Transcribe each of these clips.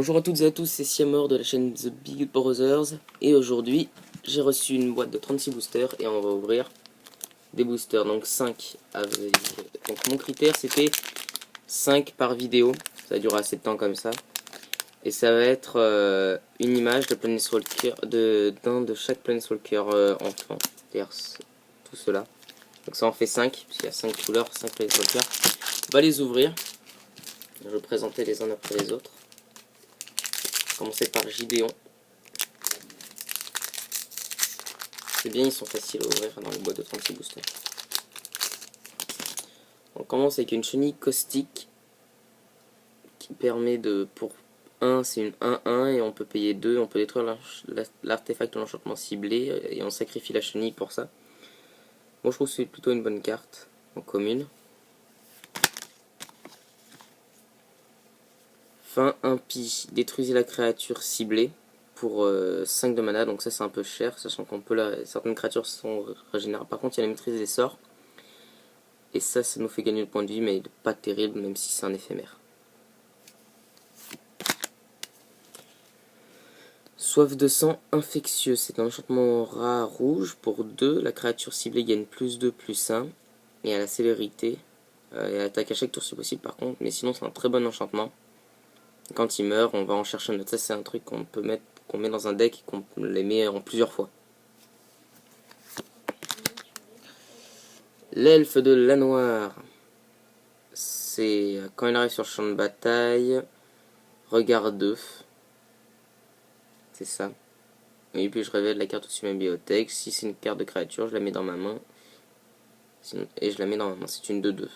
Bonjour à toutes et à tous, c'est Siamor de la chaîne The Big Brothers. Et aujourd'hui, j'ai reçu une boîte de 36 boosters et on va ouvrir des boosters. Donc 5 avec... Donc mon critère c'était 5 par vidéo. Ça durera assez de temps comme ça. Et ça va être une image de Planeswalker, d'un de chaque Planeswalker enfant. C'est-à-dire tout cela. Donc ça en fait 5, puisqu'il y a 5 couleurs, 5 Planeswalkers. On va les ouvrir. Je vais présenter les uns après les autres. Commencer par Gideon. C'est bien, ils sont faciles à ouvrir dans les boîtes de 36 boosters. On commence avec une chenille caustique qui permet de, pour 1 c'est une 1-1 et on peut payer 2, on peut détruire l'artefact de l'enchantement ciblé et on sacrifie la chenille pour ça. Moi je trouve que c'est plutôt une bonne carte en commune. Fin impie, détruisez la créature ciblée pour 5 de mana, donc ça c'est un peu cher, sachant qu'on peut certaines créatures sont régénérables. Par contre il y a la maîtrise des sorts, et ça nous fait gagner le point de vie, mais pas terrible même si c'est un éphémère. Soif de sang infectieux, c'est un enchantement rare rouge pour 2, la créature ciblée gagne plus 2, plus 1, et à la célérité, et elle attaque à chaque tour si possible par contre, mais sinon c'est un très bon enchantement. Quand il meurt, on va en chercher un autre. Ça, c'est un truc qu'on peut mettre, qu'on met dans un deck et qu'on les met en plusieurs fois. L'elfe de la noire. C'est quand il arrive sur le champ de bataille. Regard 2. C'est ça. Et puis je révèle la carte au-dessus de ma bibliothèque. Si c'est une carte de créature, je la mets dans ma main. Et je la mets dans ma main. C'est une 2-2.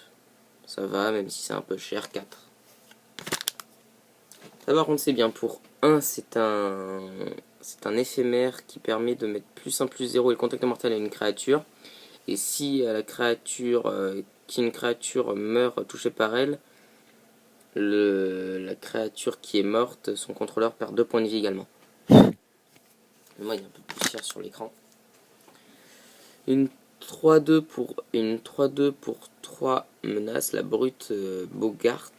Ça va, même si c'est un peu cher, 4. Ça par contre c'est bien. Pour 1, c'est un éphémère qui permet de mettre plus 1 plus 0 et le contact mortel à une créature. Et si une créature meurt touchée par elle, la créature qui est morte, son contrôleur perd 2 points de vie également. Moi il y a un peu de poussière sur l'écran. Une 3-2 pour 3 menaces, la brute Bogart.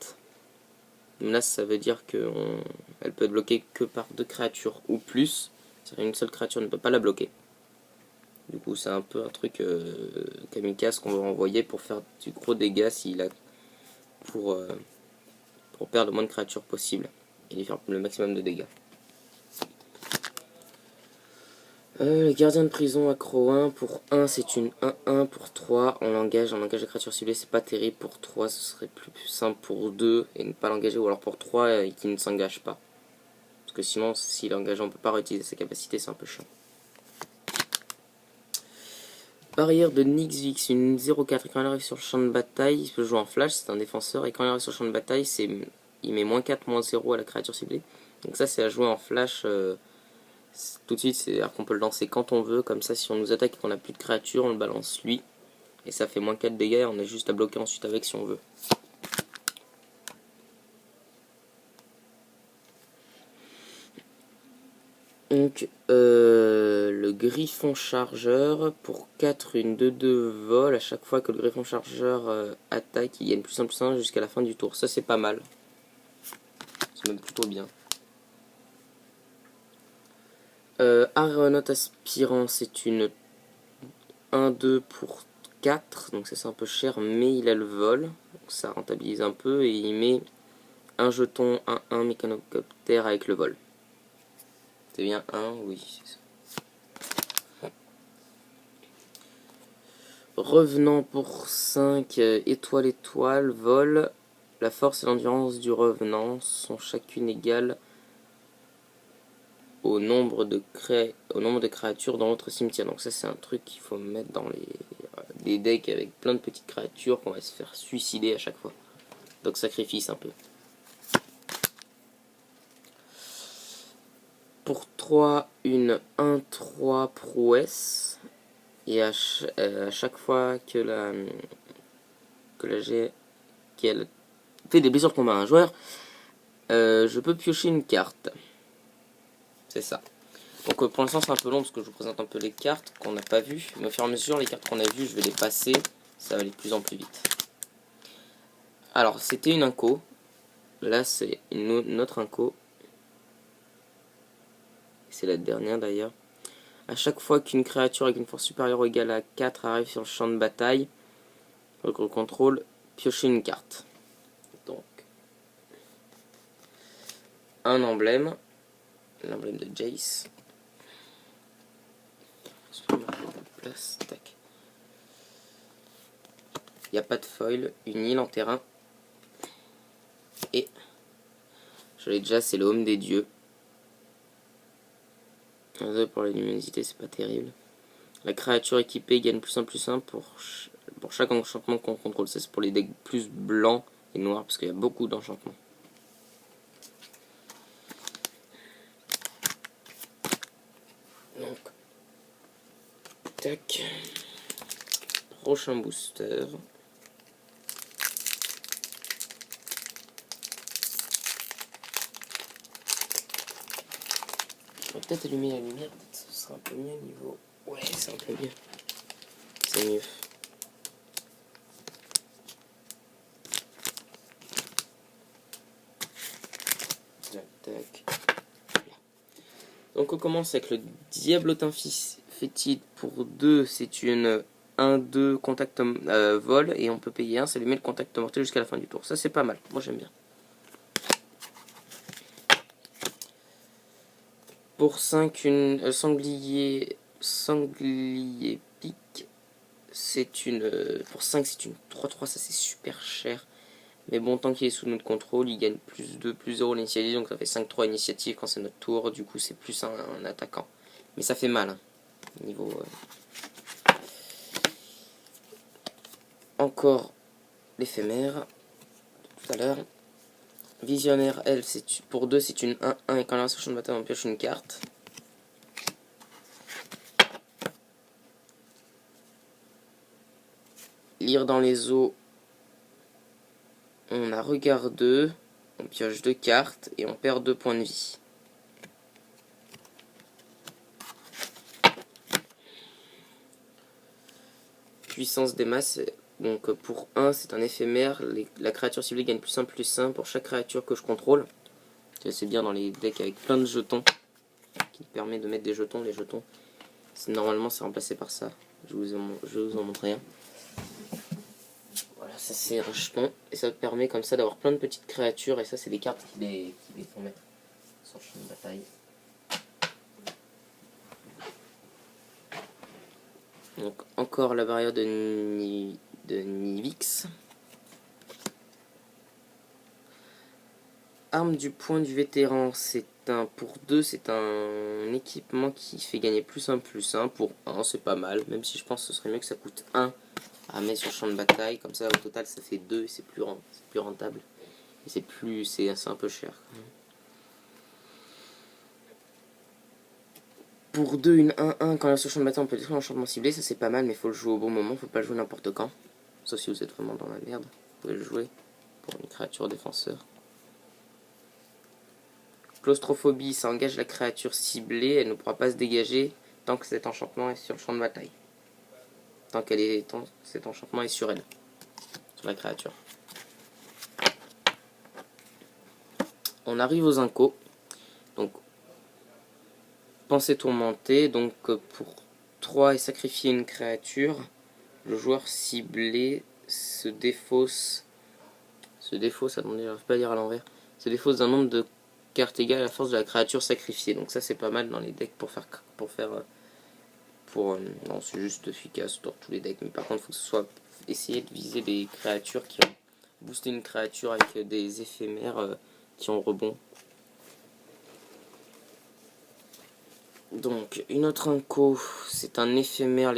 Menace, ça veut dire qu'elle peut être bloquée que par 2 créatures ou plus. C'est-à-dire une seule créature ne peut pas la bloquer. Du coup, c'est un peu un truc kamikaze qu'on va envoyer pour faire du gros dégâts pour perdre le moins de créatures possible et lui faire le maximum de dégâts. Le gardien de prison accro 1 pour 1, c'est une 1-1 pour 3. On l'engage la créature ciblée, c'est pas terrible pour 3, ce serait plus simple pour 2 et ne pas l'engager, ou alors pour 3 et qui ne s'engage pas. Parce que sinon, s'il est engagé, on peut pas réutiliser ses capacités, c'est un peu chiant. Barrière de Nyxvix, une 0-4, et quand il arrive sur le champ de bataille, il peut jouer en flash, c'est un défenseur, et quand il arrive sur le champ de bataille, il met -4, -0 à la créature ciblée. Donc ça c'est à jouer en flash tout de suite, c'est-à-dire qu'on peut le lancer quand on veut, comme ça si on nous attaque et qu'on n'a plus de créature, on le balance lui, et ça fait -4 dégâts, et on a juste à bloquer ensuite avec si on veut. Donc, le griffon chargeur, pour 4, une 2-2 vol, à chaque fois que le griffon chargeur attaque, il gagne plus 1 jusqu'à la fin du tour. Ça, c'est pas mal. C'est même plutôt bien. Aéronaute aspirant, c'est une 1-2 pour 4, donc ça c'est un peu cher, mais il a le vol, donc ça rentabilise un peu, et il met un jeton 1-1 mécanocoptère avec le vol. C'est bien 1, oui, c'est ça. Revenant pour 5, étoile, vol. La force et l'endurance du revenant sont chacune égales au nombre de créatures dans votre cimetière. Donc ça c'est un truc qu'il faut mettre dans des decks avec plein de petites créatures qu'on va se faire suicider à chaque fois. Donc sacrifice un peu. Pour 3, une 1-3 prouesse. Et à chaque fois qu'elle fait des blessures de combat à un joueur, je peux piocher une carte. C'est ça. Donc pour l'instant c'est un peu long parce que je vous présente un peu les cartes qu'on n'a pas vues. Mais au fur et à mesure, les cartes qu'on a vues, je vais les passer. Ça va aller de plus en plus vite. Alors c'était une inco. Là c'est une autre inco. C'est la dernière d'ailleurs. À chaque fois qu'une créature avec une force supérieure ou égale à 4 arrive sur le champ de bataille, votre contrôle, piochez une carte. Donc, un emblème, l'emblème de Jace. Je vais mettre de place, tac. Il n'y a pas de foil, une île en terrain. Et, je l'ai déjà, c'est le home des dieux. Un 2 pour la luminosité, c'est pas terrible. La créature équipée gagne +1/+1 pour chaque enchantement qu'on contrôle. Ça, c'est pour les decks plus blancs et noirs, parce qu'il y a beaucoup d'enchantements. Donc, tac. Prochain booster. On va peut-être allumer la lumière, peut-être ce sera un peu mieux au niveau. Ouais, c'est un peu mieux. C'est mieux. Tac, tac. Donc on commence avec le Diablotin Fétide pour 2. C'est une 1-2 contact vol et on peut payer 1. Ça lui met le contact mortel jusqu'à la fin du tour. Ça c'est pas mal. Moi j'aime bien. Pour 5, une sanglier pique. C'est une. Pour 5, c'est une 3-3. Ça c'est super cher. Mais bon, tant qu'il est sous notre contrôle, il gagne +2, +0 l'initiative. Donc ça fait 5-3 initiative quand c'est notre tour. Du coup, c'est plus un attaquant. Mais ça fait mal. Hein, niveau. Encore l'éphémère. Tout à l'heure. Visionnaire, elle, pour 2, c'est une 1-1. Et quand elle est sur champ de bataille, on pioche une carte. Lire dans les eaux. On a regard 2. On pioche 2 cartes. Et on perd 2 points de vie. Puissance des masses. Donc pour 1, c'est un éphémère. La créature ciblée gagne +1/+1 pour chaque créature que je contrôle. C'est bien dans les decks avec plein de jetons. Qui permet de mettre des jetons. Les jetons, normalement, c'est remplacé par ça. Je vais vous en montrer un. Voilà, ça c'est un jeton. Et ça permet comme ça d'avoir plein de petites créatures. Et ça, c'est des cartes qui les font mettre sur le champ de bataille. Donc encore la barrière de Nivix. Arme du point du vétéran, c'est un pour 2, c'est un équipement qui fait gagner +1/+1 pour 1, c'est pas mal, même si je pense que ce serait mieux que ça coûte 1 à mettre sur le champ de bataille, comme ça au total ça fait 2 et c'est plus rentable. Et c'est un peu cher quand même. Pour 2, une 1-1, quand on est sur le champ de bataille on peut détruire l'enchantement ciblé, ça c'est pas mal, mais il faut le jouer au bon moment, faut pas le jouer n'importe quand. Sauf si vous êtes vraiment dans la merde, vous pouvez le jouer pour une créature défenseur. Claustrophobie, ça engage la créature ciblée, elle ne pourra pas se dégager tant que cet enchantement est sur le champ de bataille. Tant que cet enchantement est sur elle, sur la créature. On arrive aux incos. Donc, pensée tourmentée, donc pour 3 et sacrifier une créature, le joueur ciblé se défausse, attendez, j'arrive pas à lire à l'envers, se défausse d'un nombre de cartes égales à la force de la créature sacrifiée. Donc ça c'est pas mal dans les decks non, c'est juste efficace dans tous les decks, mais par contre il faut que ce soit essayer de viser des créatures qui ont boosté une créature avec des éphémères qui ont rebond. Donc une autre inco, c'est un éphémère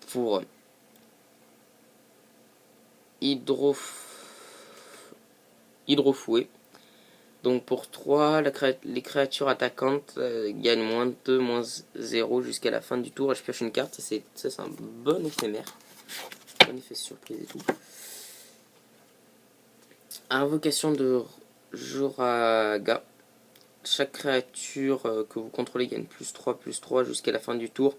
pour hydrofouet. Donc pour 3, les créatures attaquantes gagnent -2, -0 jusqu'à la fin du tour. Et je pioche une carte, ça c'est un bon éphémère. Bon effet surprise et tout. Invocation de Joraga. Chaque créature que vous contrôlez gagne +3/+3 jusqu'à la fin du tour.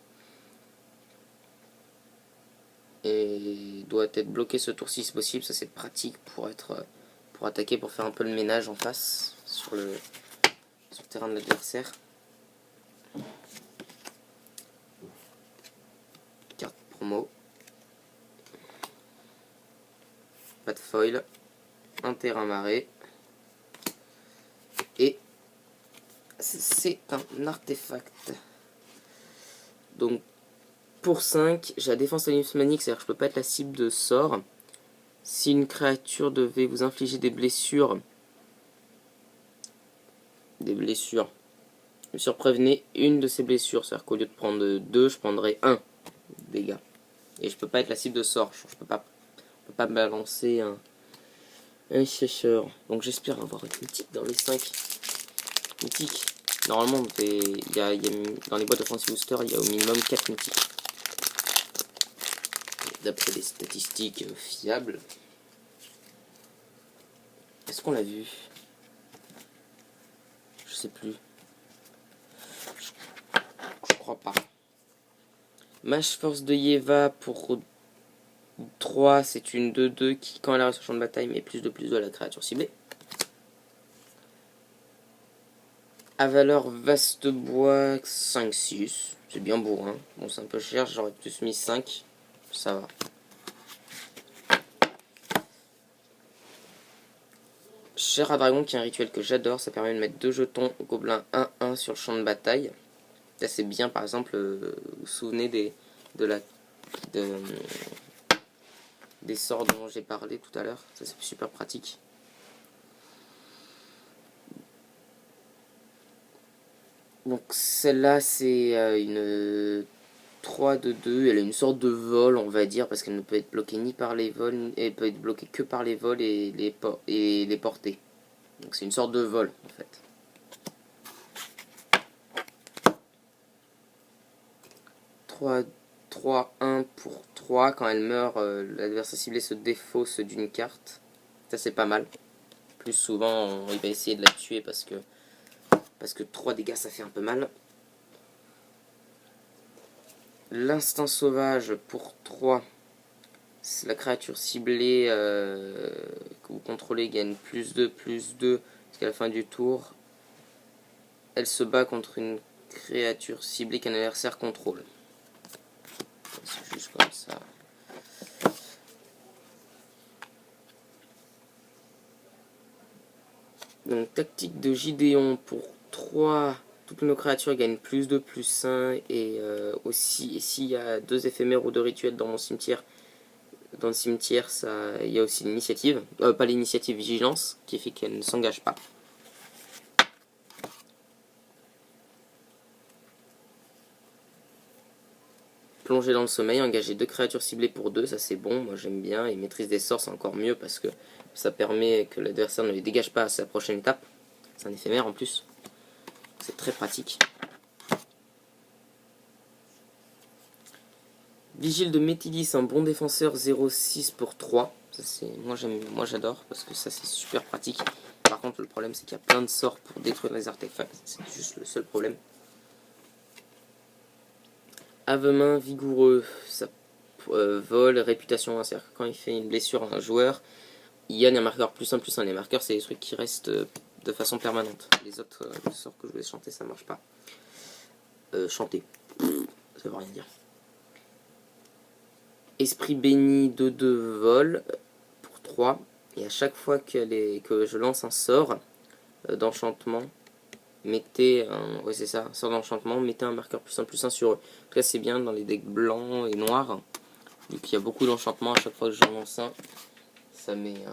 Et doit être bloqué ce tour-ci si possible. Ça c'est pratique pour attaquer, pour faire un peu le ménage en face sur le terrain de l'adversaire. promo. Pas de foil. Un terrain marée. Et c'est un artefact. Donc pour 5, j'ai la défense talismanique, c'est-à-dire que je peux pas être la cible de sort. Si une créature devait vous infliger des blessures, prévenez une de ces blessures, c'est-à-dire qu'au lieu de prendre 2, je prendrai 1 dégâts. Et je peux pas être la cible de sort, je peux pas balancer un chercheur. Donc j'espère avoir une mythique dans les 5 mythiques. Normalement, dans les boîtes de Fancy Booster, il y a au minimum 4 mythiques. D'après des statistiques fiables. Est-ce qu'on l'a vu? Je sais plus. Je crois pas. Mage Force de Yeva pour 3, c'est une 2-2 qui, quand elle arrive sur le champ de bataille, met +2/+2 à la créature ciblée. À valeur Vaste Bois 5-6. C'est bien bourrin. Bon, c'est un peu cher, j'aurais plus mis 5. Ça va. Chair à Dragon, qui est un rituel que j'adore. Ça permet de mettre 2 jetons gobelins 1-1 sur le champ de bataille. Ça, c'est bien, par exemple, vous vous souvenez des sorts dont j'ai parlé tout à l'heure. Ça, c'est super pratique. Donc celle-là, c'est une 3/2. Elle a une sorte de vol, on va dire, parce qu'elle ne peut être bloquée ni par les vols, elle peut être bloquée que par les vols et les portées. Donc c'est une sorte de vol, en fait. 3-1 pour 3. Quand elle meurt, l'adversaire ciblé se défausse d'une carte. Ça, c'est pas mal. Plus souvent, il va essayer de la tuer parce que 3 dégâts, ça fait un peu mal. L'instinct sauvage pour 3. La créature ciblée que vous contrôlez gagne +2/+2 jusqu'à la fin du tour. Elle se bat contre une créature ciblée qu'un adversaire contrôle. C'est juste comme ça. Donc tactique de Gideon pour 3. Toutes nos créatures gagnent +2/+1 et aussi, et s'il y a 2 éphémères ou 2 rituels dans mon cimetière, dans le cimetière, il y a aussi l'initiative, pas l'initiative, vigilance, qui fait qu'elle ne s'engage pas. Plonger dans le sommeil, engager 2 créatures ciblées pour 2, ça c'est bon, moi j'aime bien, et maîtrise des sorts c'est encore mieux parce que ça permet que l'adversaire ne les dégage pas à sa prochaine étape. C'est un éphémère en plus, c'est très pratique. Vigile de Métilis, un bon défenseur 0,6 pour 3. Ça, moi j'adore parce que ça c'est super pratique. Par contre le problème c'est qu'il y a plein de sorts pour détruire les artefacts. C'est juste le seul problème. Avemain vigoureux, ça vole, réputation, c'est-à-dire que quand il fait une blessure à un joueur, il gagne un marqueur +1/+1. Les marqueurs c'est des trucs qui restent de façon permanente. Les autres sorts que je voulais chanter ça marche pas. Chanter, ça veut rien dire. Esprit béni 2/2 vol pour 3. Et à chaque fois que je lance un sort d'enchantement, mettez un. Ouais, c'est ça, un sort d'enchantement, mettez un marqueur +1/+1 sur eux. En tout cas, c'est bien dans les decks blancs et noirs. Vu qu'il y a beaucoup d'enchantements, à chaque fois que j'en lance un, ça met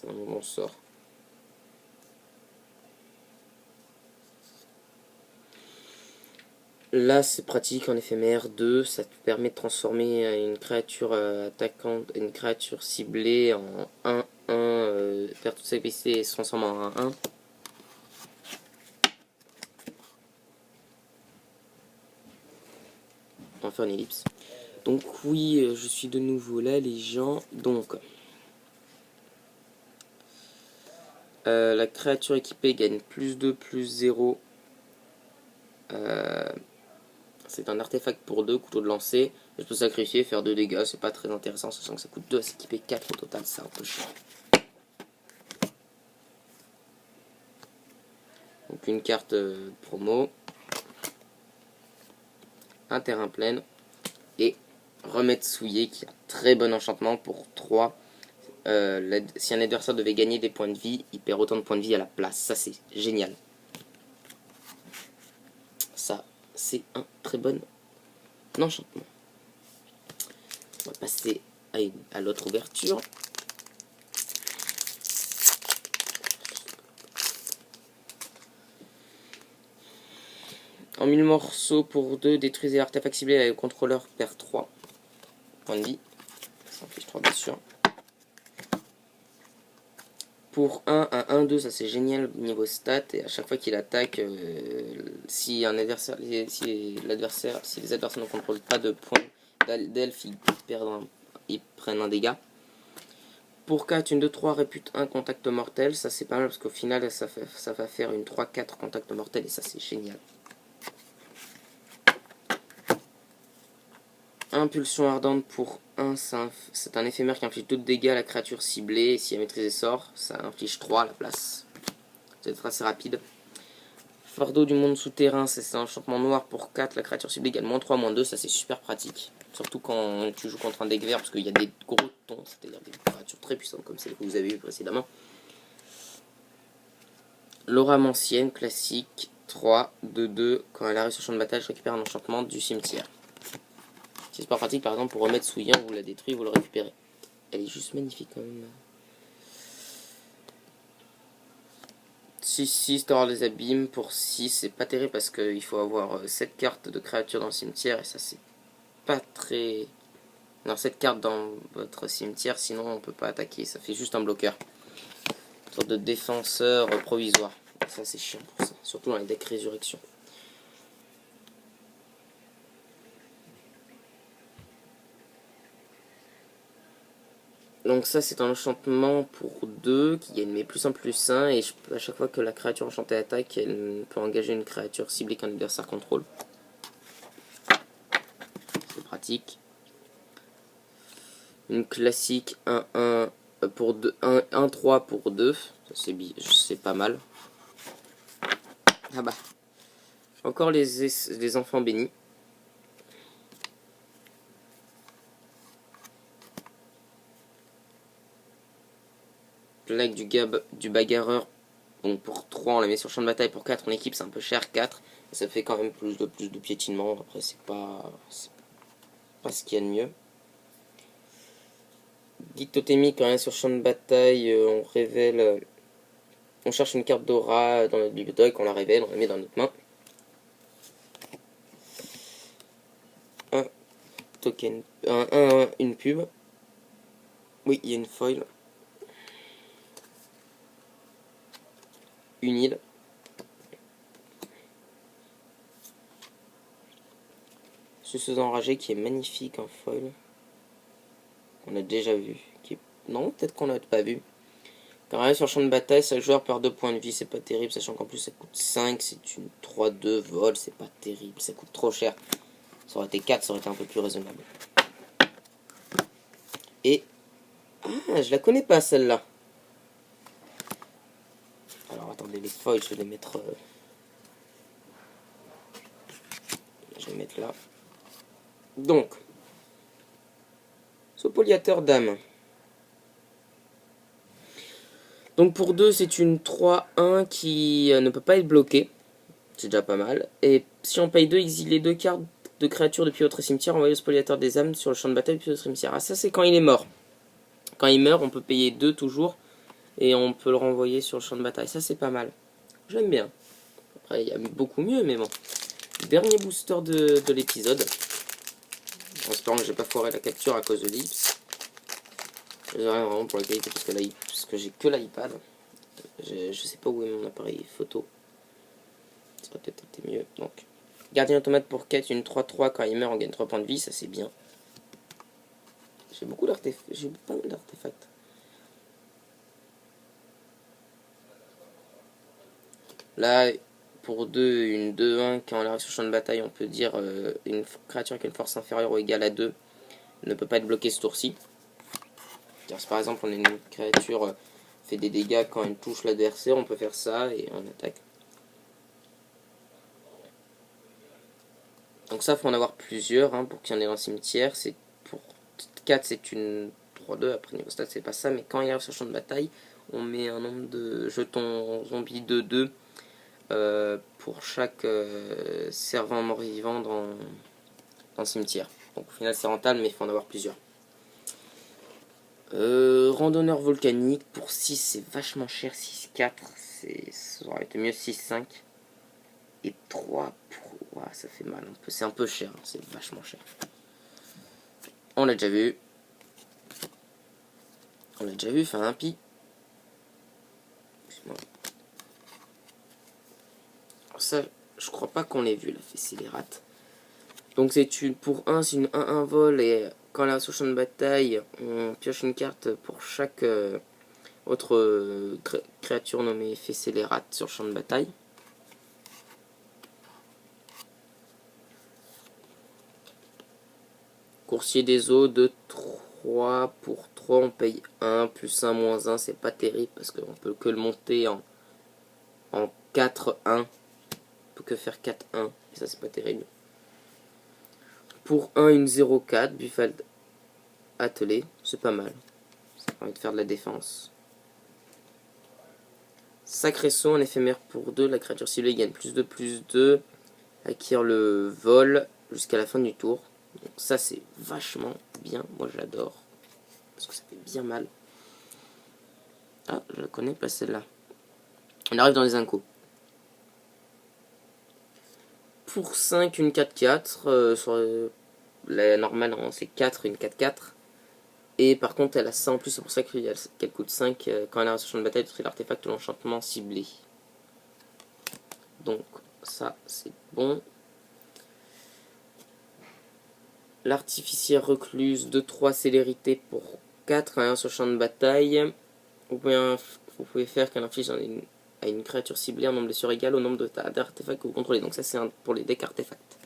un bon sort. Là, c'est pratique en éphémère 2, ça te permet de transformer une créature attaquante, une créature ciblée en 1-1, faire toute sa capacité et se transformer en 1-1. On va faire une ellipse. Donc oui, je suis de nouveau là, les gens. Donc, la créature équipée gagne +2/+0. C'est un artefact pour 2, couteau de lancer. Je peux sacrifier, faire 2 dégâts, c'est pas très intéressant, sachant que ça coûte 2 à s'équiper, 4 au total, c'est un peu cher. Donc une carte promo. Un terrain plein. Remède souillé qui a très bon enchantement pour 3. Si un adversaire devait gagner des points de vie, il perd autant de points de vie à la place. Ça, c'est génial. Ça, c'est un très bon enchantement. On va passer à l'autre ouverture. En 1000 morceaux pour 2, détruisez l'artefact ciblé avec le contrôleur perd 3 points de vie. Ça inflige 3 bien sûr. Pour 1, 2, ça c'est génial niveau stats. Et à chaque fois qu'il attaque, si les adversaires ne contrôlent pas de points d'elfe, ils prennent un dégât. Pour 4, une 2, 3, répute 1 contact mortel. Ça c'est pas mal parce qu'au final ça va faire une 3, 4 contact mortel et ça c'est génial. Impulsion ardente pour 1, c'est un éphémère qui inflige 2 de dégâts à la créature ciblée. Et si elle maîtrise les sorts, ça inflige 3 à la place. C'est assez rapide. Fardeau du monde souterrain, c'est un enchantement noir pour 4. La créature ciblée gagne -3, -2, ça c'est super pratique. Surtout quand tu joues contre un deck vert, parce qu'il y a des gros tons, c'est-à-dire des créatures très puissantes comme celles que vous avez vues précédemment. L'aura ancienne, classique, 3, 2, 2. Quand elle arrive sur le champ de bataille, je récupère un enchantement du cimetière. C'est super pratique, par exemple, pour remettre souillant, vous la détruisez, vous le récupérez. Elle est juste magnifique quand même. 6-6, Terreur des Abîmes. Pour 6, c'est pas terrible parce qu'il faut avoir 7 cartes de créatures dans le cimetière. Et ça, c'est pas très... Non, 7 cartes dans votre cimetière, sinon on peut pas attaquer. Ça fait juste un bloqueur. Une sorte de défenseur provisoire. Et ça, c'est chiant pour ça. Surtout dans les decks résurrection. Donc ça c'est un enchantement pour 2 qui gagne +1/+1 et à chaque fois que la créature enchantée attaque, elle peut engager une créature ciblée qu'un adversaire contrôle. C'est pratique. Une classique 1-1 pour 2, 1-3 pour 2, c'est pas mal. Ah bah. Encore les enfants bénis. Plaque du bagarreur. Donc pour 3 on la met sur champ de bataille, pour 4 en équipe c'est un peu cher, 4. Ça fait quand même plus de piétinement, après c'est pas ce qu'il y a de mieux. Guide totémique, quand on est sur champ de bataille, on révèle... on cherche une carte d'aura dans notre bibliothèque, on la révèle, on la met dans notre main. Un token... une pub. Oui, il y a une foil. Une île. Suceuse enragée qui est magnifique en foil. On a déjà vu. Non, peut-être qu'on l'a pas vu. Quand on arrive sur le champ de bataille, chaque joueur perd 2 points de vie, c'est pas terrible, sachant qu'en plus ça coûte 5, c'est une 3-2 vol, c'est pas terrible, ça coûte trop cher. Ça aurait été 4, ça aurait été un peu plus raisonnable. Et... ah, je la connais pas celle-là. Alors attendez, les foils, je vais les mettre... je vais les mettre là. Donc, Spoliateur d'âme. Donc pour 2, c'est une 3-1 qui ne peut pas être bloquée. C'est déjà pas mal. Et si on paye 2, exilez 2 cartes de créatures depuis votre cimetière, envoyez le Spoliateur des âmes sur le champ de bataille depuis votre cimetière. Ah, ça c'est quand il est mort. Quand il meurt, on peut payer 2 toujours. Et on peut le renvoyer sur le champ de bataille. Ça c'est pas mal. J'aime bien. Après, il y a beaucoup mieux, mais bon. Dernier booster de l'épisode. En espérant que j'ai pas foiré la capture à cause de l'Ips. Désolé vraiment pour la qualité parce que j'ai que l'iPad. Je sais pas où est mon appareil photo. Ça aurait peut-être été mieux. Donc, gardien automate pour 4, une 3-3. Quand il meurt, on gagne 3 points de vie. Ça c'est bien. J'ai beaucoup d'artefacts. J'ai pas mal d'artefacts. Là, pour 2, une 2-1, quand on arrive sur le champ de bataille, on peut dire une créature avec une force inférieure ou égale à 2 ne peut pas être bloquée ce tour-ci. Si par exemple on a une créature fait des dégâts quand elle touche l'adversaire, on peut faire ça et on attaque. Donc ça, faut en avoir plusieurs pour qu'il y en ait dans le cimetière. C'est 6-4 c'est une 3-2, après niveau stat c'est pas ça, mais quand il arrive sur le champ de bataille, on met un nombre de jetons zombies de 2 pour chaque servant mort-vivant dans le cimetière. Donc au final c'est rentable, mais il faut en avoir plusieurs. Randonneur volcanique pour 6 c'est vachement cher, 6-4 ça aurait été mieux 6-5. Et 3 pour... Ouais, ça fait mal un peu, c'est un peu cher, hein, c'est vachement cher. On l'a déjà vu. On l'a déjà vu, faire un pi. Ça, je crois pas qu'on l'ait vu, la fessée les rats. Donc c'est une pour 1, c'est une 1-1 vol et quand elle est sur le champ de bataille, on pioche une carte pour chaque autre créature nommée fessée les rats sur le champ de bataille. Coursier des eaux de 3 pour 3, on paye 1 plus 1 moins 1, c'est pas terrible parce qu'on peut que le monter en 4-1. On peut que faire 4-1 et ça c'est pas terrible. Pour 1, une 0-4, Buffalo attelé, c'est pas mal. Ça permet de faire de la défense. Sacré saut, en éphémère pour 2, la créature ciblée gagne +2/+2, acquiert le vol jusqu'à la fin du tour. Donc ça c'est vachement bien, moi j'adore. Parce que ça fait bien mal. Ah, je la connais pas celle-là. On arrive dans les incos. Pour 5, une 4-4. Sur la normale, c'est 4, une 4-4. Et par contre, elle a ça en plus, c'est pour ça qu'elle coûte 5. Quand elle arrive sur le champ de bataille, c'est l'artefact de l'enchantement ciblé. Donc, ça, c'est bon. L'artificière recluse, 2-3 célérité pour 4, un sur le champ de bataille. Vous pouvez faire qu'un inflige à une créature ciblée un nombre de blessures égal au nombre d'artefacts que vous contrôlez. Donc ça c'est pour les decks artefacts.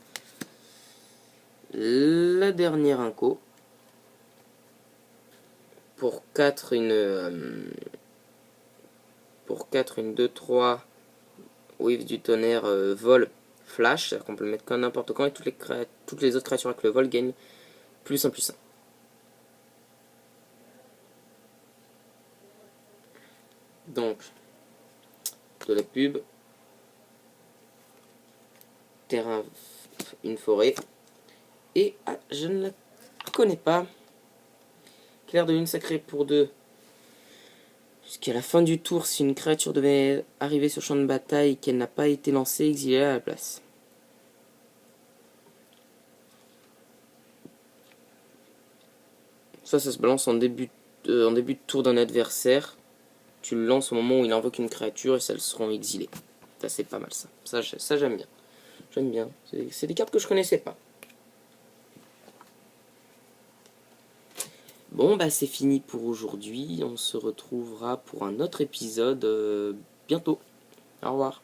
La dernière inco. Pour 4 une 2-3 Wave du tonnerre vol flash. C'est-à-dire qu'on peut le mettre quand n'importe quand et toutes les autres créatures avec le vol gagnent +1/+1. Donc, de la pub, terrain, une forêt, et je ne la connais pas. Clair de lune sacrée pour 2. Jusqu'à la fin du tour, si une créature devait arriver sur le champ de bataille et qu'elle n'a pas été lancée, exilez-la à la place. Ça se balance en début de tour d'un adversaire. Tu le lances au moment où il invoque une créature et celles seront exilées. Ça c'est pas mal ça. Ça j'aime bien. J'aime bien. C'est des cartes que je connaissais pas. Bon bah c'est fini pour aujourd'hui. On se retrouvera pour un autre épisode bientôt. Au revoir.